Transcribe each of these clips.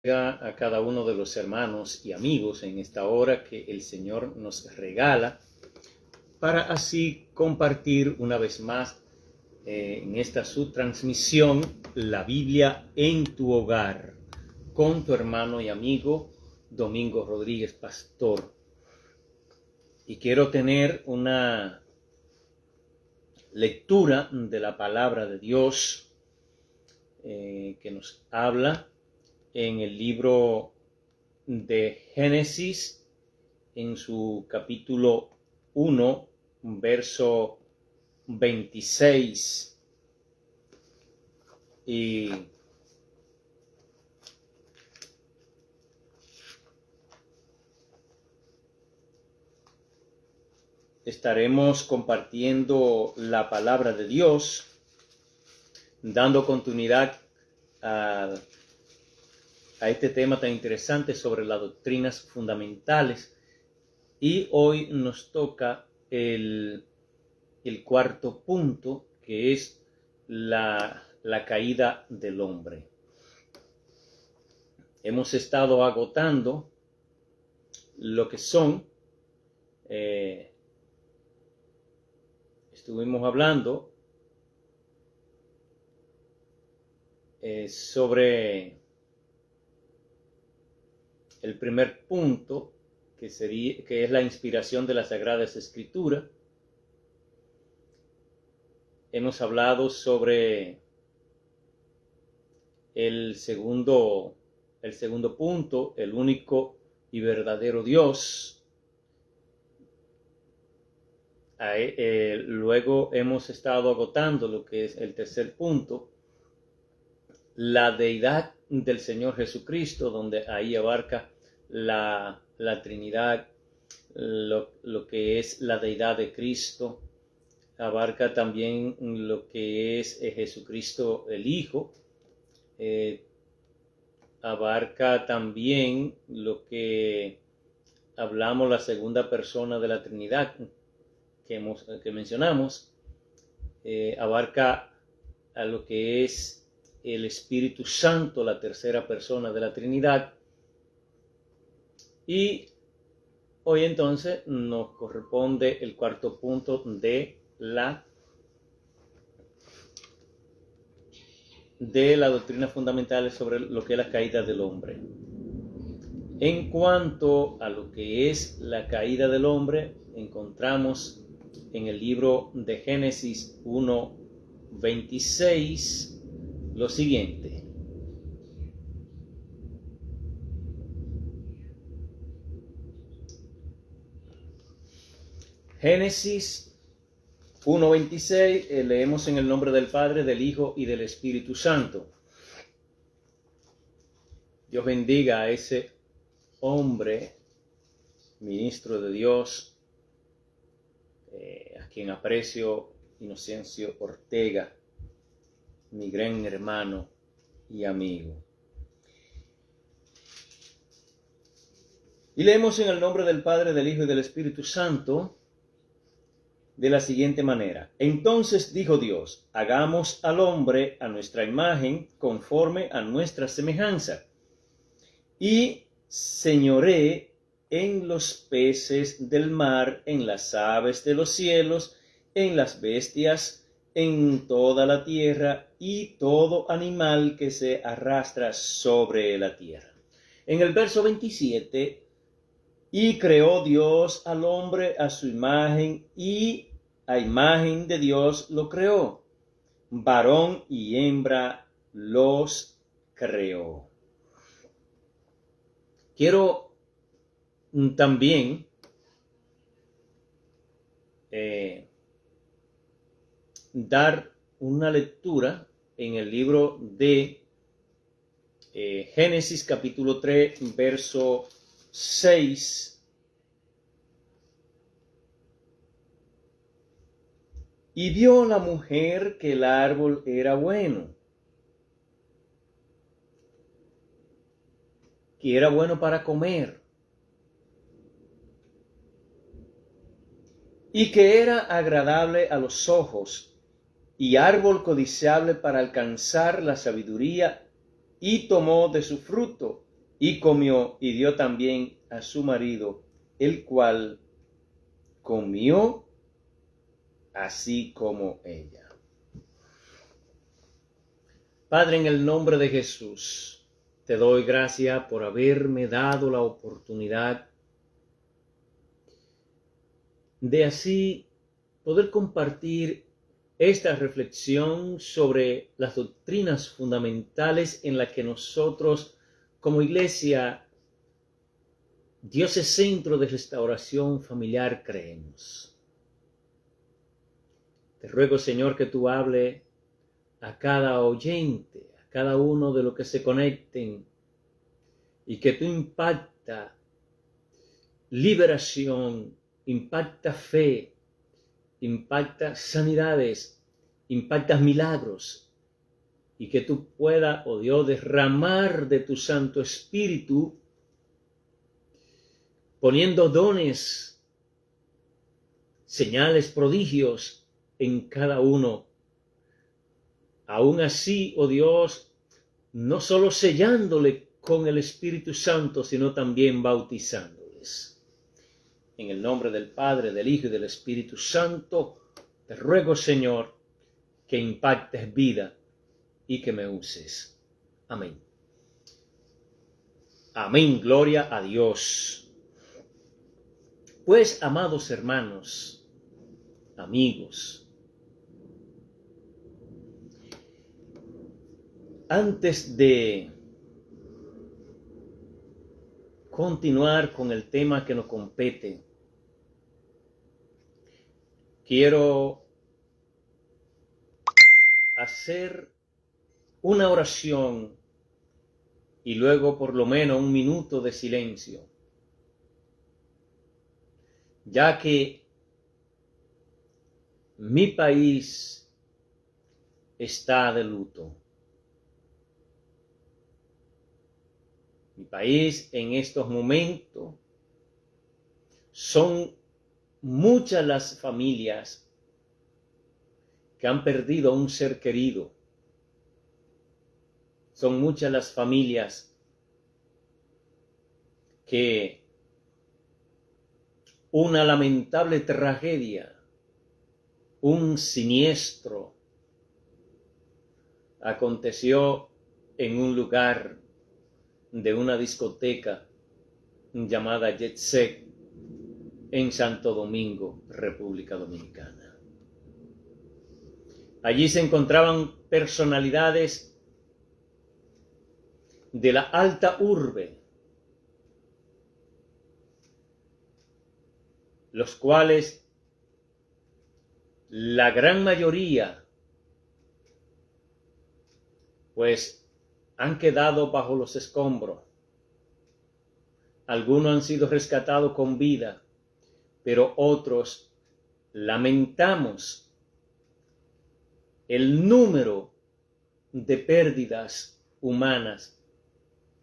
A cada uno de los hermanos y amigos en esta hora que el Señor nos regala para así compartir una vez más en esta su transmisión la Biblia en tu hogar con tu hermano y amigo Domingo Rodríguez Pastor. Y quiero tener una lectura de la palabra de Dios que nos habla en el libro de Génesis, en su capítulo 1, verso 26. Y estaremos compartiendo la palabra de Dios, dando continuidad a este tema tan interesante sobre las doctrinas fundamentales. Y hoy nos toca el cuarto punto, que es la caída del hombre. Hemos estado agotando lo que son, estuvimos hablando sobre el primer punto, que es la inspiración de las Sagradas Escrituras. Hemos hablado sobre el segundo punto, el único y verdadero Dios. Luego hemos estado agotando lo que es el tercer punto, la deidad del Señor Jesucristo, donde ahí abarca la Trinidad, lo que es la deidad de Cristo, abarca también lo que es Jesucristo el Hijo, abarca también lo que hablamos, la segunda persona de la Trinidad que mencionamos, abarca a lo que es el Espíritu Santo, la tercera persona de la Trinidad. Y hoy entonces nos corresponde el cuarto punto de la doctrina fundamental sobre lo que es la caída del hombre. En cuanto a lo que es la caída del hombre, encontramos en el libro de Génesis 1:26 lo siguiente: Génesis 1:26, leemos en el nombre del Padre, del Hijo y del Espíritu Santo. Dios bendiga a ese hombre, ministro de Dios, a quien aprecio, Inocencio Ortega, mi gran hermano y amigo. Y leemos en el nombre del Padre, del Hijo y del Espíritu Santo de la siguiente manera: Entonces dijo Dios, hagamos al hombre a nuestra imagen, conforme a nuestra semejanza, y señoree en los peces del mar, en las aves de los cielos, en las bestias, en toda la tierra, y todo animal que se arrastra sobre la tierra. En el verso 27, y creó Dios al hombre a su imagen, y a imagen de Dios lo creó, varón y hembra los creó. Quiero también dar una lectura en el libro de Génesis capítulo 3, verso 6. Y vio la mujer que el árbol era bueno, que era bueno para comer, y que era agradable a los ojos, y árbol codiciable para alcanzar la sabiduría, y tomó de su fruto, y comió y dio también a su marido, el cual comió así como ella. Padre, en el nombre de Jesús, te doy gracias por haberme dado la oportunidad de así poder compartir esta reflexión sobre las doctrinas fundamentales en las que nosotros como iglesia, Dios es centro de restauración familiar, creemos. Te ruego, Señor, que tú hable a cada oyente, a cada uno de los que se conecten, y que tú impacta liberación, impacta fe, impacta sanidades, impactas milagros, y que tú puedas, oh Dios, derramar de tu Santo Espíritu, poniendo dones, señales, prodigios en cada uno. Aún así, oh Dios, no solo sellándole con el Espíritu Santo, sino también bautizándoles. En el nombre del Padre, del Hijo y del Espíritu Santo, te ruego, Señor, que impactes vida y que me uses. Amén. Amén. Gloria a Dios. Pues, amados hermanos, amigos, antes de continuar con el tema que nos compete, quiero hacer una oración y luego por lo menos un minuto de silencio, ya que mi país está de luto. Mi país en estos momentos son muchas las familias que han perdido a un ser querido. Son muchas las familias que una lamentable tragedia, un siniestro, aconteció en un lugar de una discoteca llamada Jet Set en Santo Domingo, República Dominicana. Allí se encontraban personalidades de la alta urbe, los cuales la gran mayoría pues han quedado bajo los escombros. Algunos han sido rescatados con vida, pero otros lamentamos el número de pérdidas humanas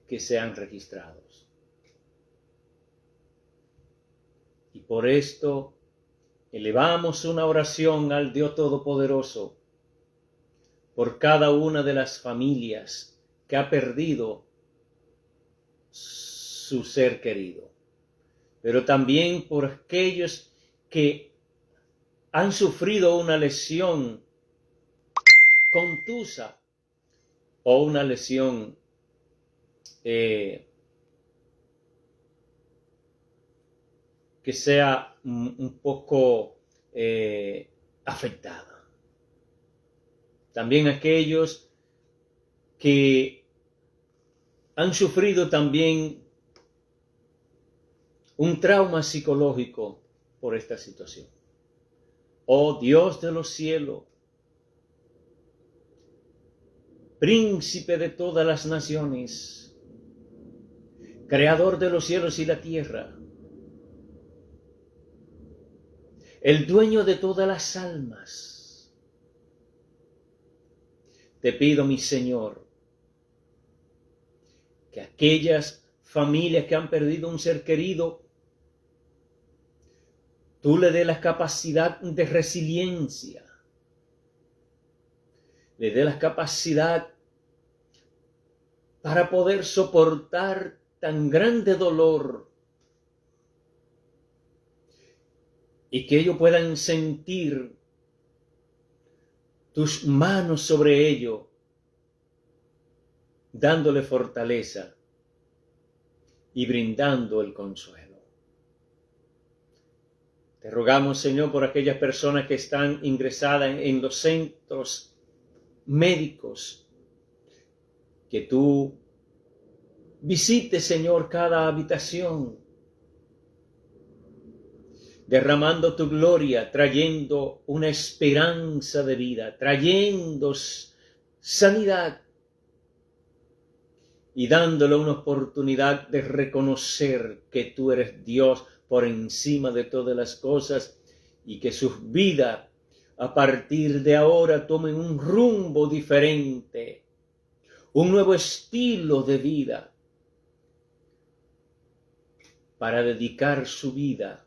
que se han registrado. Y por esto elevamos una oración al Dios Todopoderoso por cada una de las familias que ha perdido su ser querido, pero también por aquellos que han sufrido una lesión contusa o una lesión que sea un poco afectada. También aquellos que han sufrido también un trauma psicológico por esta situación. Oh Dios de los cielos, príncipe de todas las naciones, creador de los cielos y la tierra, el dueño de todas las almas, te pido, mi Señor, que aquellas familias que han perdido un ser querido, tú le des la capacidad de resiliencia, le des la capacidad para poder soportar tan grande dolor y que ellos puedan sentir tus manos sobre ellos, dándole fortaleza y brindando el consuelo. Te rogamos, Señor, por aquellas personas que están ingresadas en los centros médicos, que tú visites, Señor, cada habitación, derramando tu gloria, trayendo una esperanza de vida, trayendo sanidad y dándole una oportunidad de reconocer que tú eres Dios por encima de todas las cosas y que sus vidas a partir de ahora tomen un rumbo diferente, un nuevo estilo de vida para dedicar su vida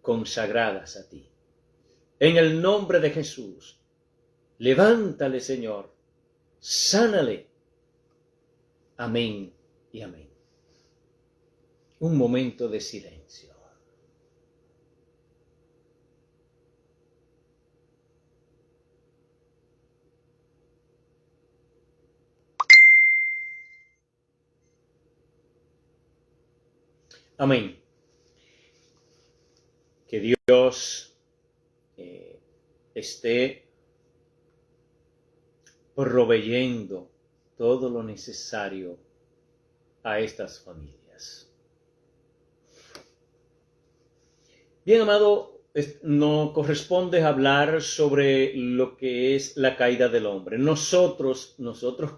consagradas a ti. En el nombre de Jesús, levántale, Señor, sánale. Amén y amén. Un momento de silencio. Amén. Que Dios esté proveyendo todo lo necesario a estas familias. Bien, amado, nos corresponde hablar sobre lo que es la caída del hombre. Nosotros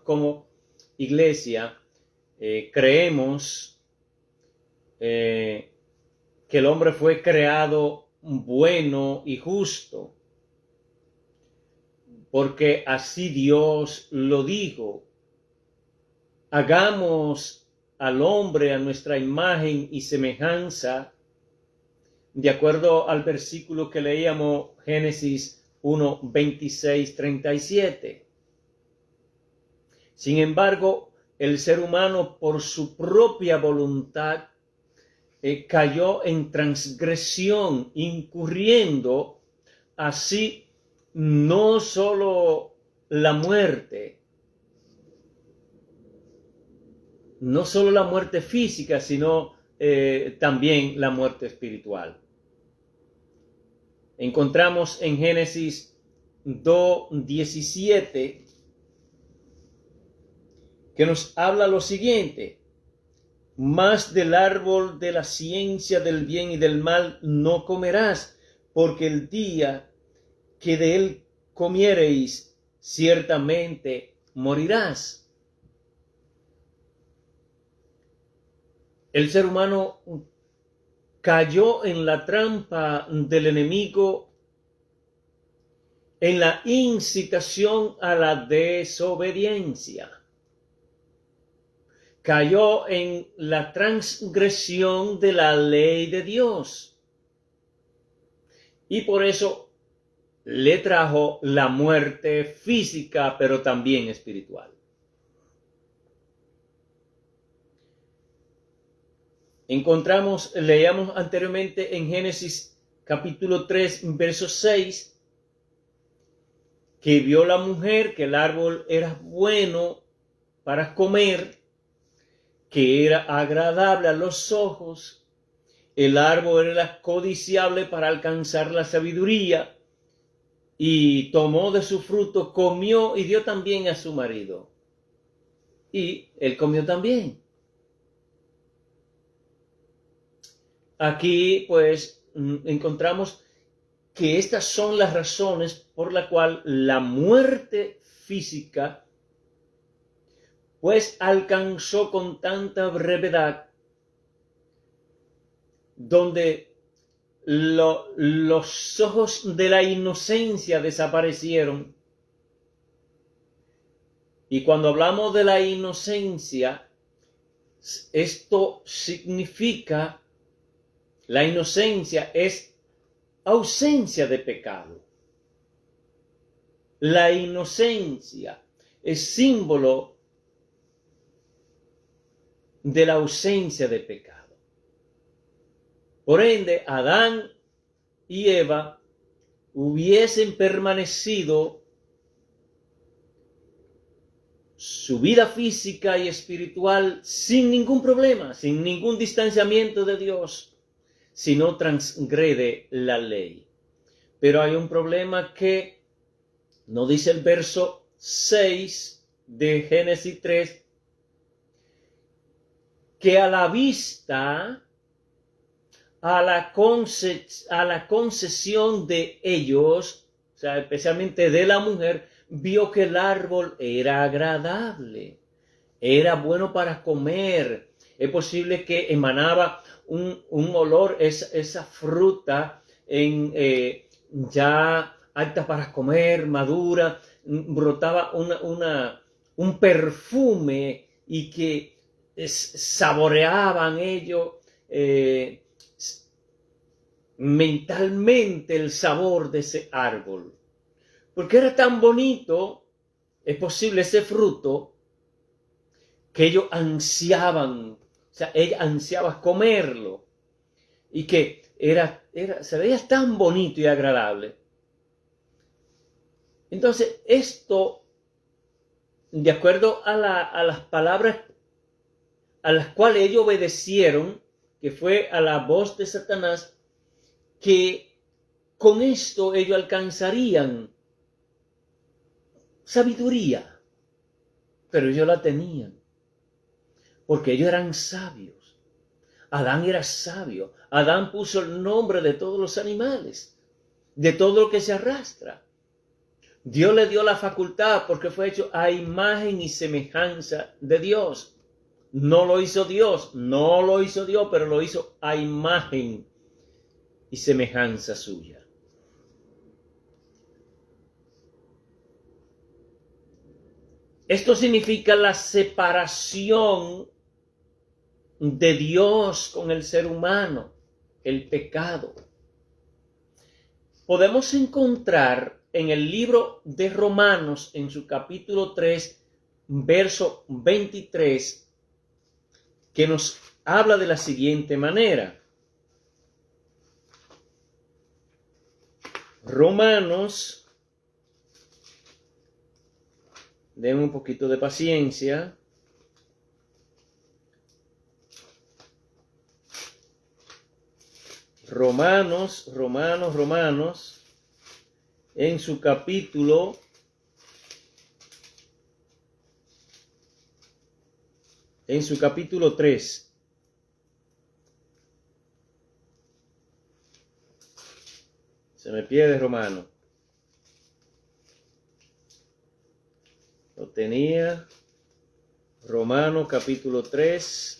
como iglesia creemos que el hombre fue creado bueno y justo, porque así Dios lo dijo. Hagamos al hombre a nuestra imagen y semejanza, de acuerdo al versículo que leíamos, Génesis 1, 26, 37. Sin embargo, el ser humano, por su propia voluntad, cayó en transgresión, incurriendo así no solo la muerte, física, sino también la muerte espiritual. Encontramos en Génesis 2:17 que nos habla lo siguiente: mas del árbol de la ciencia del bien y del mal no comerás, porque el día que de él comiereis, ciertamente morirás. El ser humano cayó en la trampa del enemigo, en la incitación a la desobediencia. Cayó en la transgresión de la ley de Dios. Y por eso le trajo la muerte física, pero también espiritual. Leíamos anteriormente en Génesis capítulo 3, verso 6, que vio la mujer que el árbol era bueno para comer, que era agradable a los ojos, el árbol era codiciable para alcanzar la sabiduría, y tomó de su fruto, comió y dio también a su marido. Y él comió también. Aquí pues encontramos que estas son las razones por la cual la muerte física pues alcanzó con tanta brevedad, donde los ojos de la inocencia desaparecieron. Y cuando hablamos de la inocencia, esto significa, la inocencia es ausencia de pecado. La inocencia es símbolo de la ausencia de pecado. Por ende, Adán y Eva hubiesen permanecido su vida física y espiritual sin ningún problema, sin ningún distanciamiento de Dios, si no transgrede la ley. Pero hay un problema que no dice el verso 6 de Génesis 3, que a la vista, a la concesión de ellos, o sea, especialmente de la mujer, vio que el árbol era agradable, era bueno para comer. Es posible que emanaba un olor, esa fruta ya apta para comer, madura, brotaba un perfume y que saboreaban ellos mentalmente el sabor de ese árbol. Porque era tan bonito, es posible, ese fruto, que ellos ansiaban, o sea, ella ansiaba comerlo. Y que se veía tan bonito y agradable. Entonces, esto, de acuerdo a las palabras a las cuales ellos obedecieron, que fue a la voz de Satanás, que con esto ellos alcanzarían sabiduría, pero ellos la tenían, porque ellos eran sabios. Adán era sabio. Adán puso el nombre de todos los animales, de todo lo que se arrastra. Dios le dio la facultad porque fue hecho a imagen y semejanza de Dios. No lo hizo Dios, pero lo hizo a imagen y semejanza suya. Esto significa la separación de Dios con el ser humano, el pecado. Podemos encontrar en el libro de Romanos, en su capítulo 3, verso 23, que nos habla de la siguiente manera. Romanos, denme un poquito de paciencia. Romanos, en su capítulo 3. Se me pierde Romano. Lo tenía. Romano capítulo 3.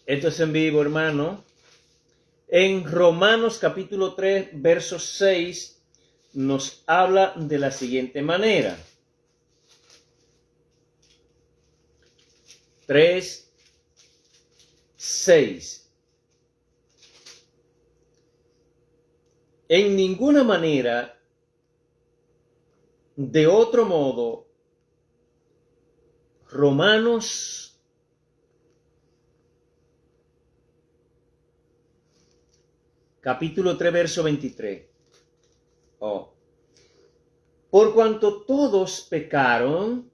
Esto es en vivo, hermano. En Romanos capítulo 3, verso 6, nos habla de la siguiente manera. 3, 6. En ninguna manera, de otro modo, Romanos capítulo 3, verso 23. Por cuanto todos pecaron,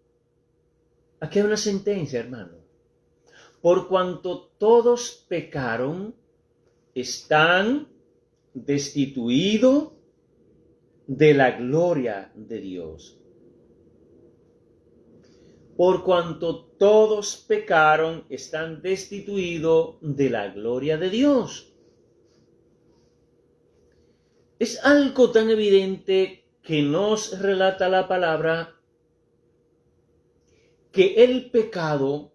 aquí hay una sentencia, hermano. Por cuanto todos pecaron, están destituidos de la gloria de Dios. Por cuanto todos pecaron, están destituidos de la gloria de Dios. Es algo tan evidente que nos relata la palabra que el pecado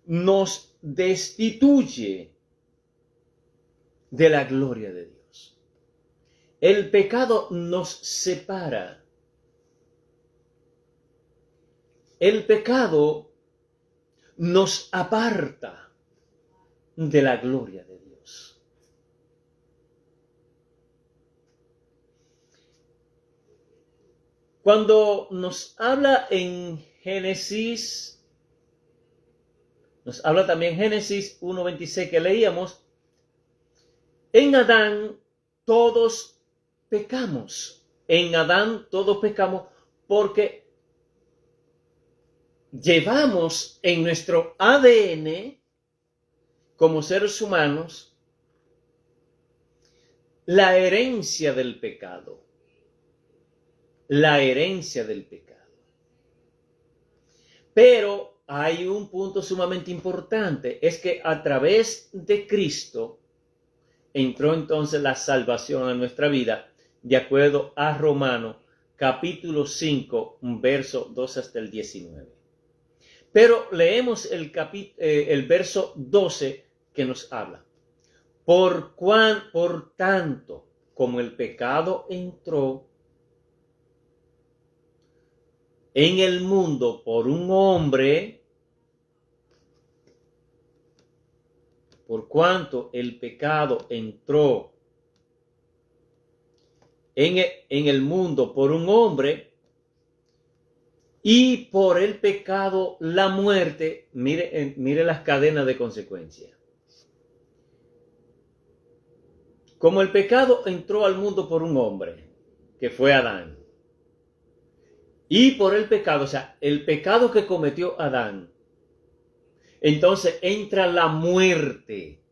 nos destituye de la gloria de Dios. El pecado nos separa. El pecado nos aparta de la gloria de Dios. Cuando nos habla en Génesis, nos habla también Génesis 1:26 que leíamos, en Adán todos pecamos. En Adán todos pecamos porque llevamos en nuestro ADN como seres humanos la herencia del pecado. La herencia del pecado. Pero hay un punto sumamente importante, es que a través de Cristo entró entonces la salvación a nuestra vida, de acuerdo a Romanos capítulo 5, verso 2 hasta el 19. Pero leemos el verso 12 que nos habla. Por tanto, como el pecado entró en el mundo por un hombre, por cuanto el pecado entró en el mundo por un hombre, y por el pecado la muerte, mire las cadenas de consecuencia. Como el pecado entró al mundo por un hombre, que fue Adán, y por el pecado, o sea, el pecado que cometió Adán, entonces entra la muerte.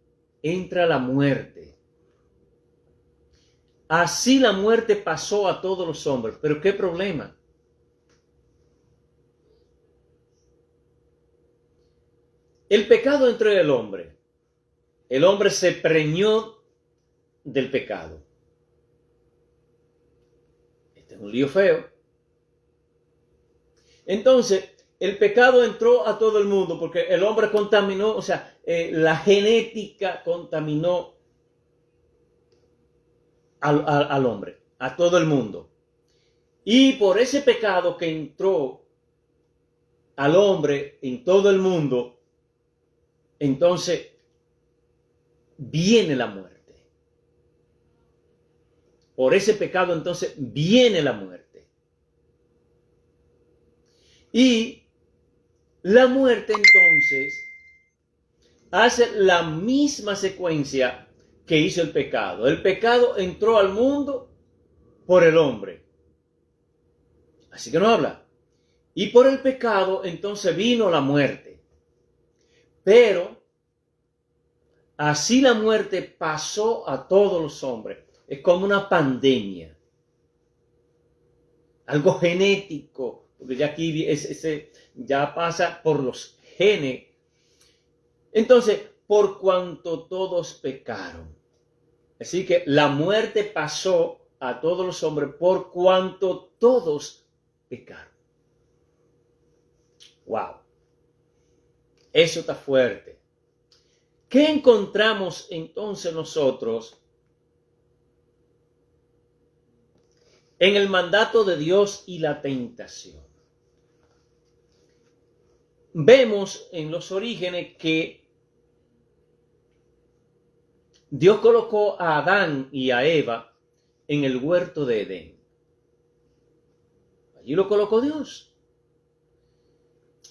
Así la muerte pasó a todos los hombres. Pero ¿qué problema? El pecado entró en el hombre. El hombre se preñó del pecado. Este es un lío feo. Entonces, el pecado entró a todo el mundo porque el hombre contaminó, o sea, la genética contaminó al hombre, a todo el mundo. Y por ese pecado que entró al hombre en todo el mundo, entonces viene la muerte. Por ese pecado entonces viene la muerte. Y la muerte entonces hace la misma secuencia que hizo el pecado. El pecado entró al mundo por el hombre. Así que no habla. Y por el pecado entonces vino la muerte. Pero así la muerte pasó a todos los hombres. Es como una pandemia. Algo genético. Porque ya aquí ya pasa por los genes. Entonces, por cuanto todos pecaron. Así que la muerte pasó a todos los hombres por cuanto todos pecaron. Wow. Eso está fuerte. ¿Qué encontramos entonces nosotros en el mandato de Dios y la tentación? Vemos en los orígenes que Dios colocó a Adán y a Eva en el huerto de Edén. Allí lo colocó Dios.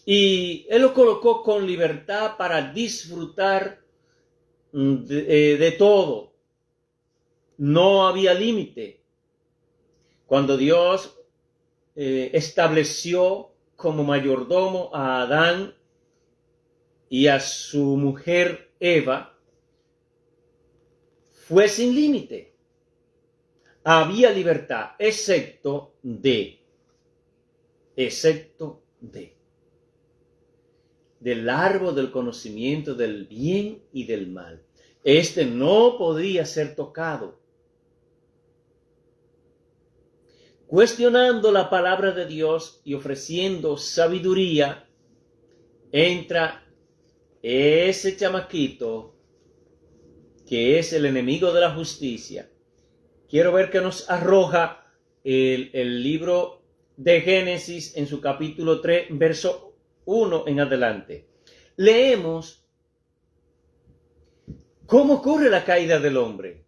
Y Él lo colocó con libertad para disfrutar de todo. No había límite. Cuando Dios estableció como mayordomo a Adán y a su mujer Eva, fue sin límite. Había libertad, excepto del árbol del conocimiento del bien y del mal. Este no podía ser tocado. Cuestionando la palabra de Dios y ofreciendo sabiduría, entra ese chamaquito que es el enemigo de la justicia. Quiero ver qué nos arroja el libro de Génesis en su capítulo 3, verso 1 en adelante. Leemos cómo ocurre la caída del hombre.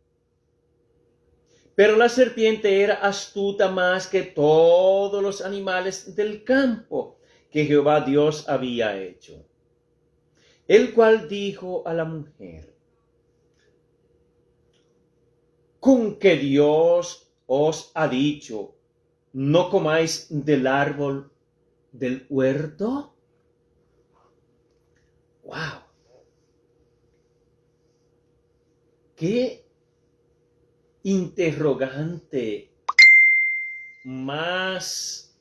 Pero la serpiente era astuta más que todos los animales del campo que Jehová Dios había hecho. El cual dijo a la mujer: ¿con que Dios os ha dicho, no comáis del árbol del huerto? ¡Wow! ¡Qué interrogante más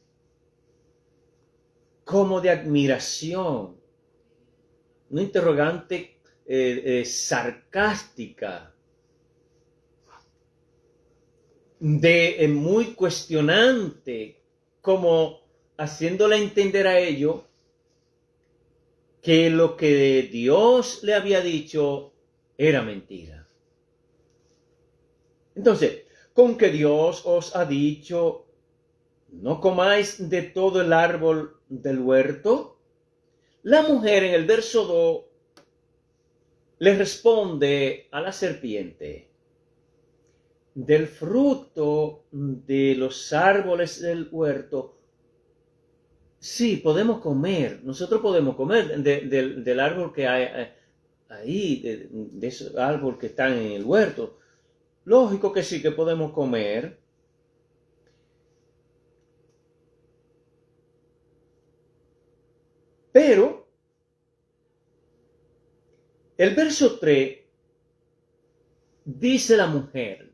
como de admiración! Una interrogante sarcástica, de muy cuestionante, como haciéndole entender a ellos que lo que Dios le había dicho era mentira. Entonces, con que Dios os ha dicho, no comáis de todo el árbol del huerto, la mujer en el verso 2 le responde a la serpiente: del fruto de los árboles del huerto, sí, podemos comer. Nosotros podemos comer del árbol que hay ahí, de esos árboles que están en el huerto. Lógico que sí que podemos comer. Pero el verso 3 dice la mujer,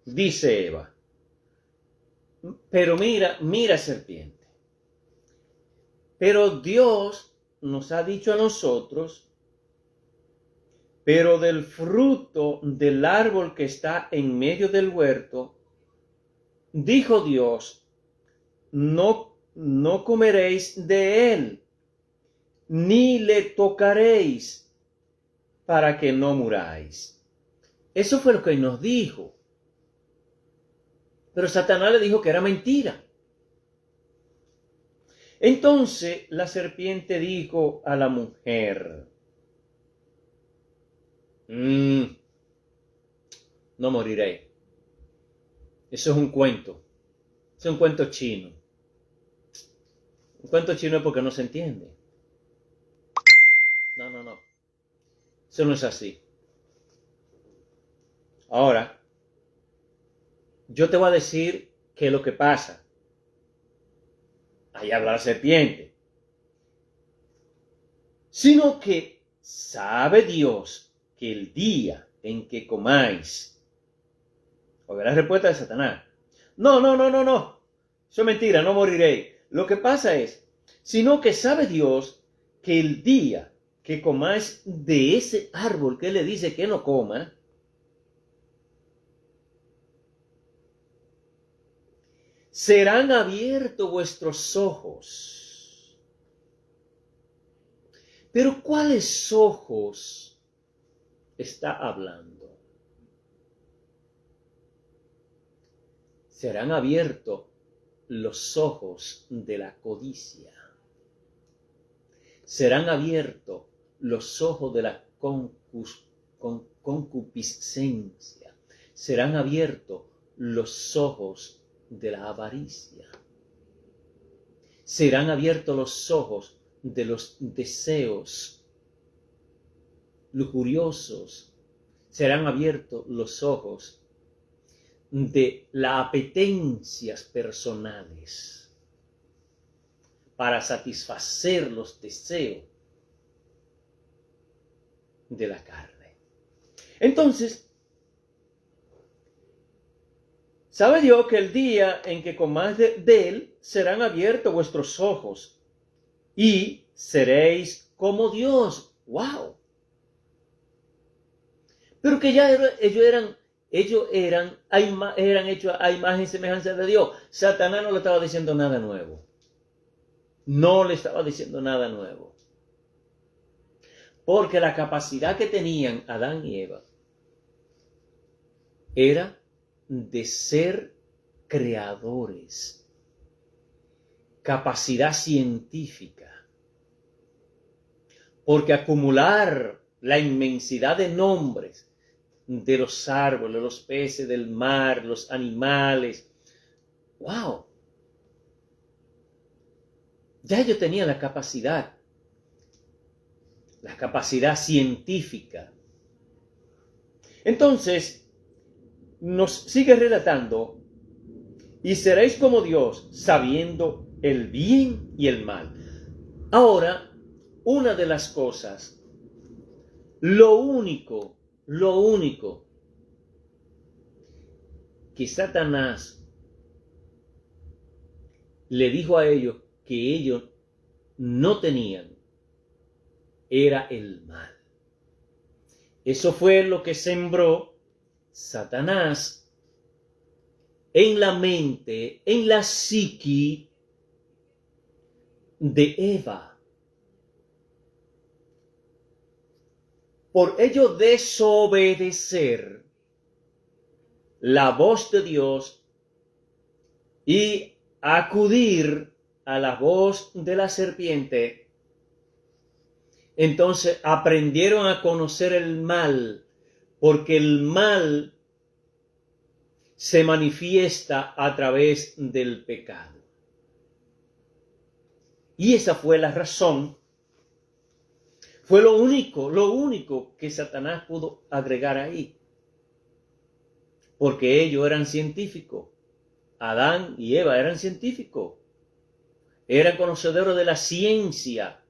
dice Eva: pero mira serpiente. Pero Dios nos ha dicho a nosotros, pero del fruto del árbol que está en medio del huerto, dijo Dios, no comeréis de él, ni le tocaréis, para que no muráis. Eso fue lo que nos dijo. Pero Satanás le dijo que era mentira. Entonces la serpiente dijo a la mujer: no moriré. Eso es un cuento. Es un cuento chino. Un cuento chino es porque no se entiende. No. Eso no es así. Ahora, yo te voy a decir qué es lo que pasa. Ahí habla la serpiente. Sino que sabe Dios que el día en que comáis. Oiga la respuesta de Satanás. No. Eso es mentira, no moriré. Lo que pasa es, sino que sabe Dios que el día que comáis de ese árbol que él le dice que no coma, serán abiertos vuestros ojos. Pero ¿cuáles ojos está hablando? Serán abiertos los ojos de la codicia. Serán abiertos los ojos de la concupiscencia. Serán abiertos los ojos de la avaricia. Serán abiertos los ojos de los deseos lujuriosos. Serán abiertos los ojos de las apetencias personales para satisfacer los deseos de la carne. Entonces, sabe Dios que el día en que comáis de él serán abiertos vuestros ojos y seréis como Dios. ¡Wow! Pero que ya ellos eran hechos a imagen y semejanza de Dios. Satanás no le estaba diciendo nada nuevo. No le estaba diciendo nada nuevo. Porque la capacidad que tenían Adán y Eva era de ser creadores. Capacidad científica. Porque acumular la inmensidad de nombres de los árboles, los peces del mar, los animales. ¡Wow! Ya ellos tenían la capacidad científica. Entonces, nos sigue relatando, y seréis como Dios, sabiendo el bien y el mal. Ahora, una de las cosas, lo único que Satanás le dijo a ellos que ellos no tenían, era el mal. Eso fue lo que sembró Satanás en la mente, en la psiqui de Eva. Por ello desobedecer la voz de Dios y acudir a la voz de la serpiente, entonces aprendieron a conocer el mal, porque el mal se manifiesta a través del pecado. Y esa fue la razón, fue lo único que Satanás pudo agregar ahí. Porque ellos eran científicos. Adán y Eva eran científicos. Eran conocedores de la ciencia,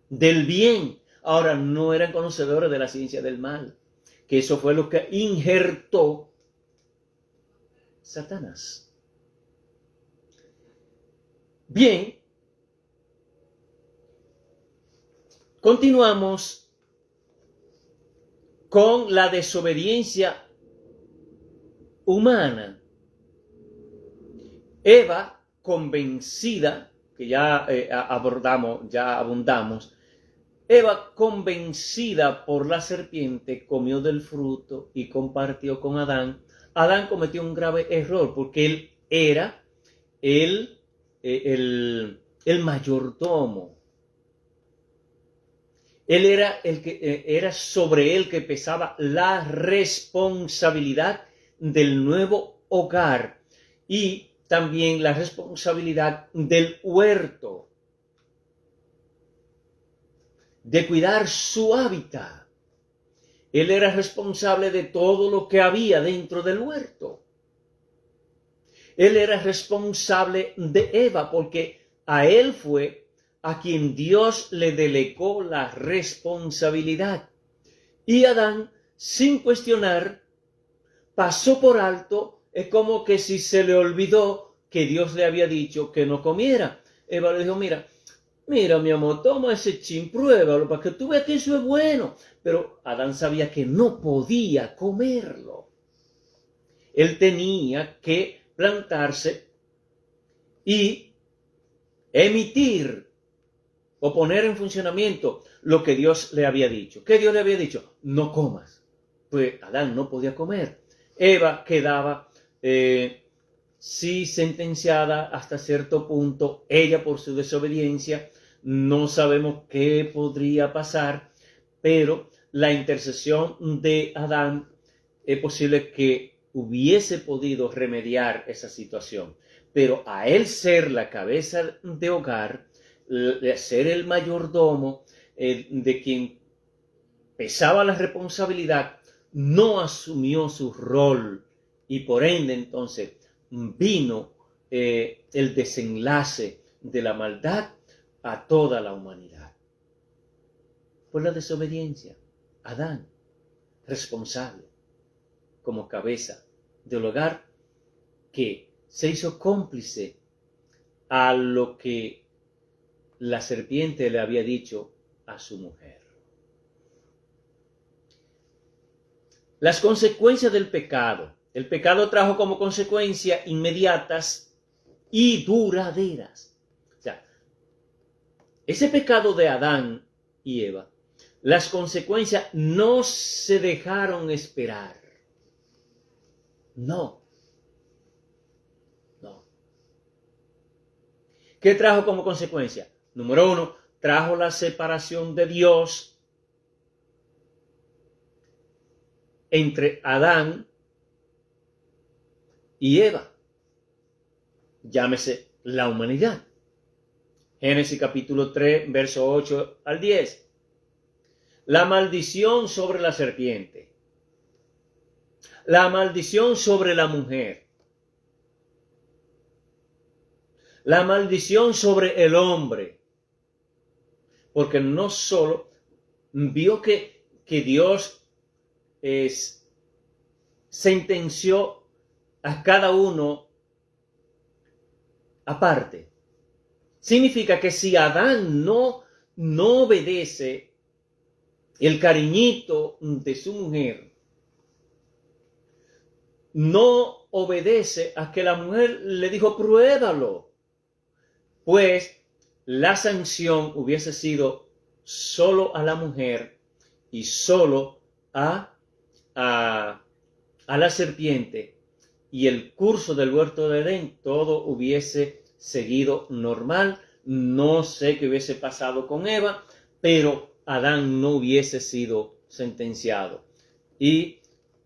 del bien. Ahora no eran conocedores de la ciencia del mal. Que eso fue lo que injertó Satanás. Bien. Continuamos con la desobediencia humana. Eva, convencida, que ya abundamos, Eva, convencida por la serpiente, comió del fruto y compartió con Adán. Adán cometió un grave error porque él era el mayordomo. Él era era sobre él que pesaba la responsabilidad del nuevo hogar y también la responsabilidad del huerto, de cuidar su hábitat. Él era responsable de todo lo que había dentro del huerto. Él era responsable de Eva porque a él fue a quien Dios le delegó la responsabilidad. Y Adán, sin cuestionar, pasó por alto. Es como que si se le olvidó que Dios le había dicho que no comiera. Eva le dijo, mira, mi amor, toma ese chin, pruébalo para que tú veas que eso es bueno. Pero Adán sabía que no podía comerlo. Él tenía que plantarse y emitir o poner en funcionamiento lo que Dios le había dicho. ¿Qué Dios le había dicho? No comas. Pues Adán no podía comer. Eva quedaba sí sentenciada hasta cierto punto, ella por su desobediencia. No sabemos qué podría pasar, pero la intercesión de Adán es posible que hubiese podido remediar esa situación. Pero a él ser la cabeza de hogar, de ser el mayordomo, de quien pesaba la responsabilidad, no asumió su rol y por ende entonces vino el desenlace de la maldad a toda la humanidad. Por la desobediencia, Adán, responsable como cabeza del hogar, que se hizo cómplice a lo que la serpiente le había dicho a su mujer. Las consecuencias del pecado. El pecado trajo como consecuencia inmediatas y duraderas. O sea, ese pecado de Adán y Eva, las consecuencias no se dejaron esperar. No. ¿Qué trajo como consecuencia? Número 1, trajo la separación de Dios entre Adán y Eva. Llámese la humanidad. Génesis capítulo 3, verso 8 al 10. La maldición sobre la serpiente. La maldición sobre la mujer. La maldición sobre el hombre. Porque no solo vio que Dios sentenció a cada uno aparte. Significa que si Adán no obedece el cariñito de su mujer, no obedece a que la mujer le dijo pruébalo, pues la sanción hubiese sido solo a la mujer y solo a la serpiente, y el curso del huerto de Edén todo hubiese seguido normal. No sé qué hubiese pasado con Eva, pero Adán no hubiese sido sentenciado. Y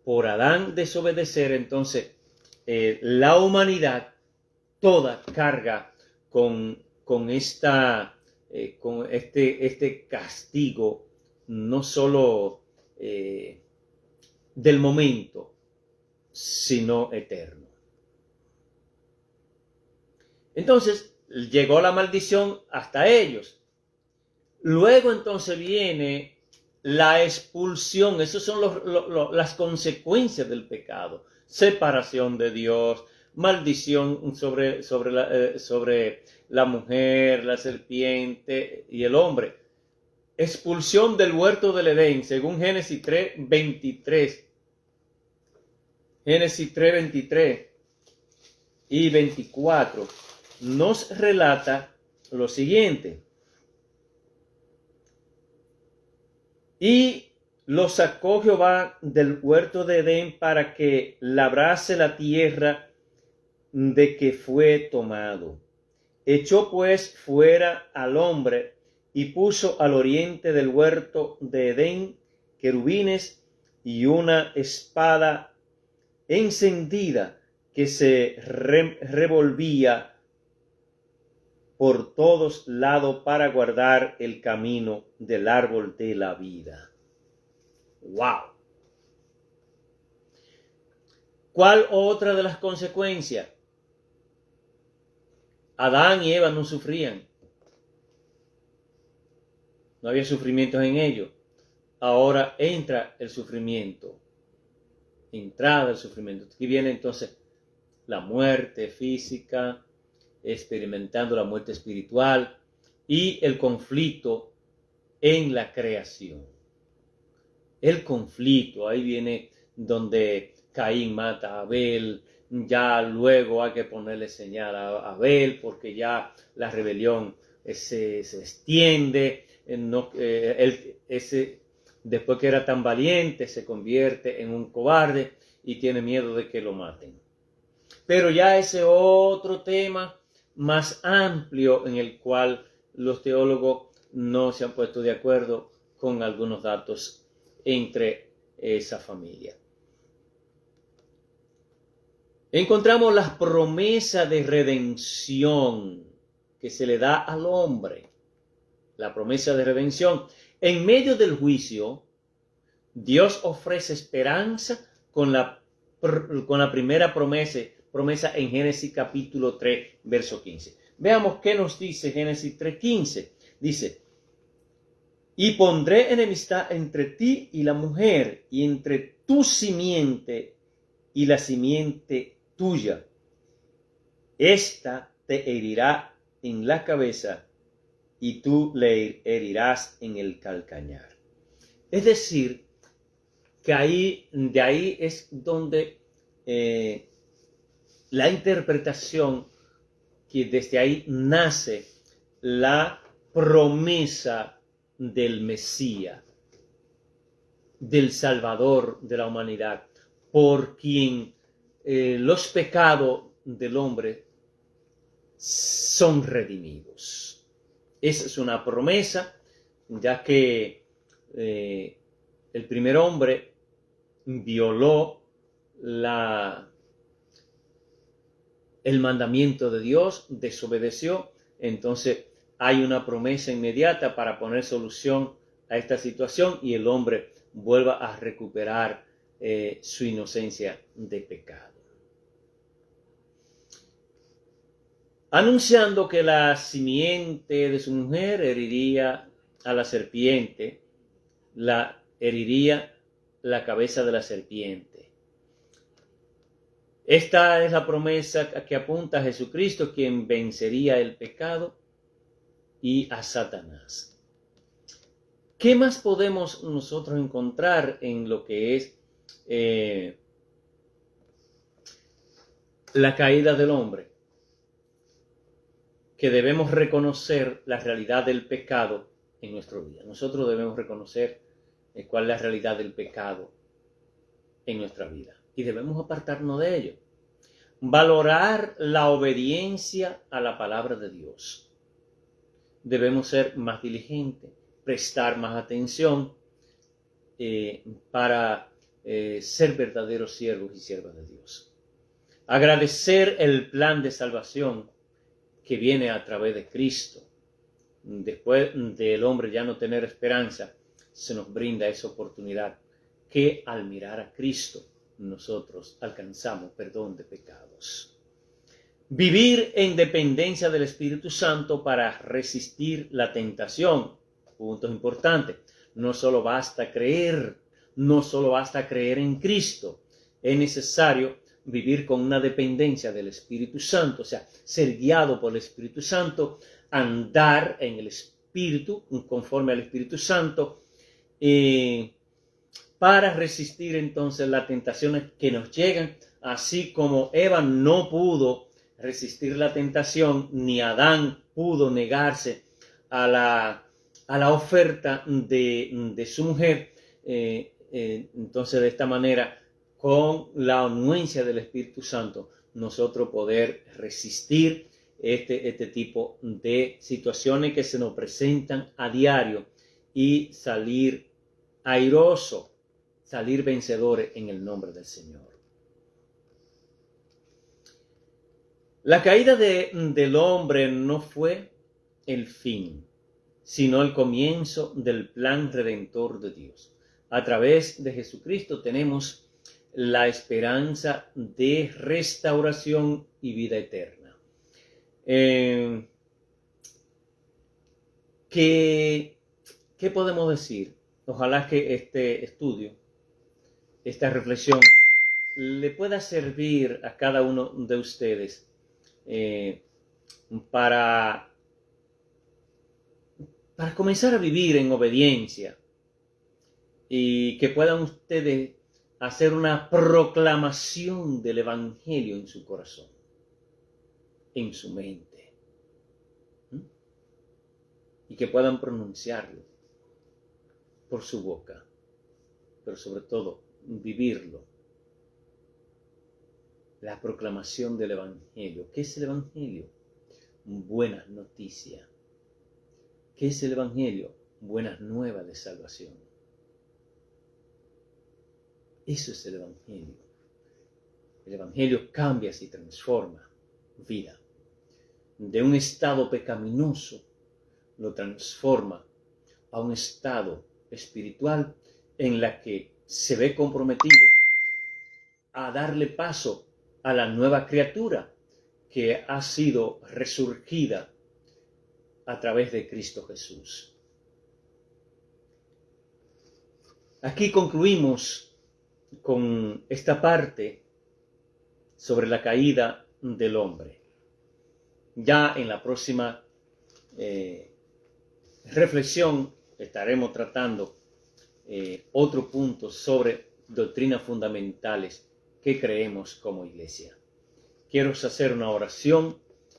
por Adán desobedecer, entonces la humanidad toda carga con este castigo, no solo del momento, sino eterno. Entonces llegó la maldición hasta ellos. Luego entonces viene la expulsión. Esas son las consecuencias del pecado. Separación de Dios, maldición sobre la mujer, la serpiente y el hombre. Expulsión del huerto del Edén, según Génesis 3:23. Génesis 3:23 y 24 nos relata lo siguiente. Y lo sacó Jehová del huerto de Edén para que labrase la tierra de que fue tomado. Echó pues fuera al hombre y puso al oriente del huerto de Edén querubines y una espada encendida que se revolvía por todos lados para guardar el camino del árbol de la vida. ¡Wow! ¿Cuál otra de las consecuencias? Adán y Eva no sufrían. No había sufrimientos en ellos. Ahora entra el sufrimiento. Entrada del sufrimiento. Aquí viene entonces la muerte física, experimentando la muerte espiritual y el conflicto en la creación. El conflicto, ahí viene donde Caín mata a Abel. Ya luego hay que ponerle señal a Abel porque ya la rebelión se extiende. Después que era tan valiente, se convierte en un cobarde y tiene miedo de que lo maten. Pero ya ese otro tema más amplio en el cual los teólogos no se han puesto de acuerdo con algunos datos entre esa familia. Encontramos las promesas de redención que se le da al hombre. La promesa de redención. En medio del juicio, Dios ofrece esperanza con la primera promesa en Génesis capítulo 3, verso 15. Veamos qué nos dice Génesis 3:15. Dice, y pondré enemistad entre ti y la mujer, y entre tu simiente y la simiente tuya. Esta te herirá en la cabeza, y tú le herirás en el calcañar. Es decir, que de ahí es donde la interpretación, que desde ahí nace la promesa del Mesías, del Salvador de la humanidad, por quien los pecados del hombre son redimidos. Esa es una promesa, ya que el primer hombre violó el mandamiento de Dios, desobedeció, entonces hay una promesa inmediata para poner solución a esta situación y el hombre vuelva a recuperar su inocencia de pecado. Anunciando que la simiente de su mujer heriría a la serpiente, heriría la cabeza de la serpiente. Esta es la promesa que apunta a Jesucristo, quien vencería el pecado y a Satanás. ¿Qué más podemos nosotros encontrar en lo que es la caída del hombre? Que debemos reconocer la realidad del pecado en nuestro día. Nosotros debemos reconocer cuál es la realidad del pecado en nuestra vida y debemos apartarnos de ello. Valorar la obediencia a la palabra de Dios. Debemos ser más diligentes, prestar más atención para ser verdaderos siervos y siervas de Dios. Agradecer el plan de salvación que viene a través de Cristo. Después del hombre ya no tener esperanza, se nos brinda esa oportunidad que al mirar a Cristo nosotros alcanzamos perdón de pecados. Vivir en dependencia del Espíritu Santo para resistir la tentación. Puntos importantes. No solo basta creer en Cristo. Es necesario vivir con una dependencia del Espíritu Santo, o sea, ser guiado por el Espíritu Santo, andar en el Espíritu, conforme al Espíritu Santo, para resistir entonces las tentaciones que nos llegan, así como Eva no pudo resistir la tentación, ni Adán pudo negarse a la oferta de su mujer, entonces de esta manera, con la anuencia del Espíritu Santo, nosotros poder resistir este tipo de situaciones que se nos presentan a diario y salir airoso, salir vencedores en el nombre del Señor. La caída del hombre no fue el fin, sino el comienzo del plan redentor de Dios. A través de Jesucristo tenemos la esperanza de restauración y vida eterna. ¿Qué podemos decir? Ojalá que este estudio, esta reflexión, le pueda servir a cada uno de ustedes para comenzar a vivir en obediencia y que puedan ustedes hacer una proclamación del Evangelio en su corazón, en su mente, y que puedan pronunciarlo por su boca, pero sobre todo vivirlo. La proclamación del Evangelio. ¿Qué es el Evangelio? Buenas noticias. ¿Qué es el Evangelio? Buenas nuevas de salvación. Eso es el Evangelio. El Evangelio cambia y transforma vida. De un estado pecaminoso lo transforma a un estado espiritual en la que se ve comprometido a darle paso a la nueva criatura que ha sido resurgida a través de Cristo Jesús. Aquí concluimos con esta parte sobre la caída del hombre. Ya en la próxima reflexión estaremos tratando otro punto sobre doctrinas fundamentales que creemos como iglesia. Quiero hacer una oración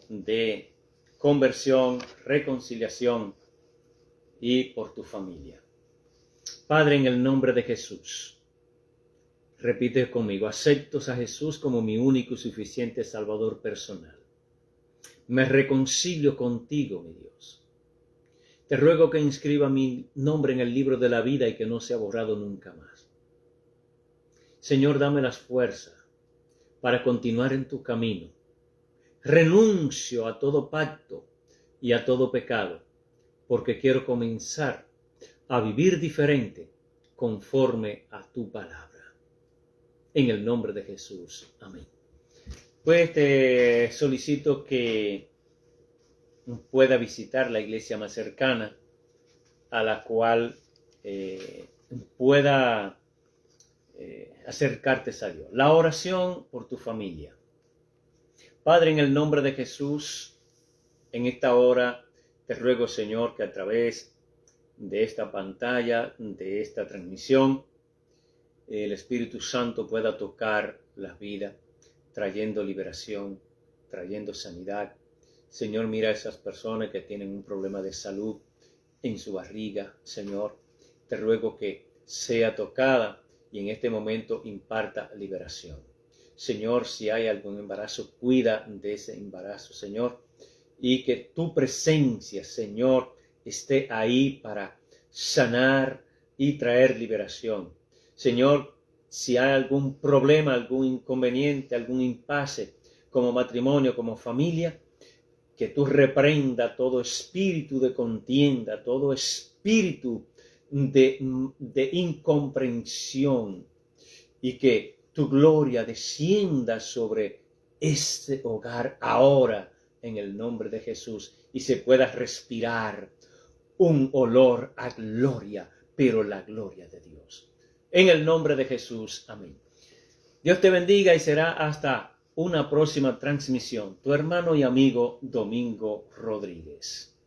de conversión, reconciliación y por tu familia. Padre, en el nombre de Jesús, repite conmigo: acepto a Jesús como mi único y suficiente Salvador personal. Me reconcilio contigo, mi Dios. Te ruego que inscriba mi nombre en el libro de la vida y que no sea borrado nunca más. Señor, dame las fuerzas para continuar en tu camino. Renuncio a todo pacto y a todo pecado, porque quiero comenzar a vivir diferente conforme a tu palabra. En el nombre de Jesús. Amén. Pues te solicito que pueda visitar la iglesia más cercana a la cual pueda acercarte a Dios. La oración por tu familia. Padre, en el nombre de Jesús, en esta hora te ruego, Señor, que a través de esta pantalla, de esta transmisión, el Espíritu Santo pueda tocar las vidas, trayendo liberación, trayendo sanidad. Señor, mira a esas personas que tienen un problema de salud en su barriga. Señor, te ruego que sea tocada y en este momento imparta liberación. Señor, si hay algún embarazo, cuida de ese embarazo, Señor, y que tu presencia, Señor, esté ahí para sanar y traer liberación. Señor, si hay algún problema, algún inconveniente, algún impasse, como matrimonio, como familia, que tú reprenda todo espíritu de contienda, todo espíritu de incomprensión, y que tu gloria descienda sobre este hogar ahora en el nombre de Jesús y se pueda respirar un olor a gloria, pero la gloria de Dios. En el nombre de Jesús, amén. Dios te bendiga y será hasta una próxima transmisión. Tu hermano y amigo Domingo Rodríguez.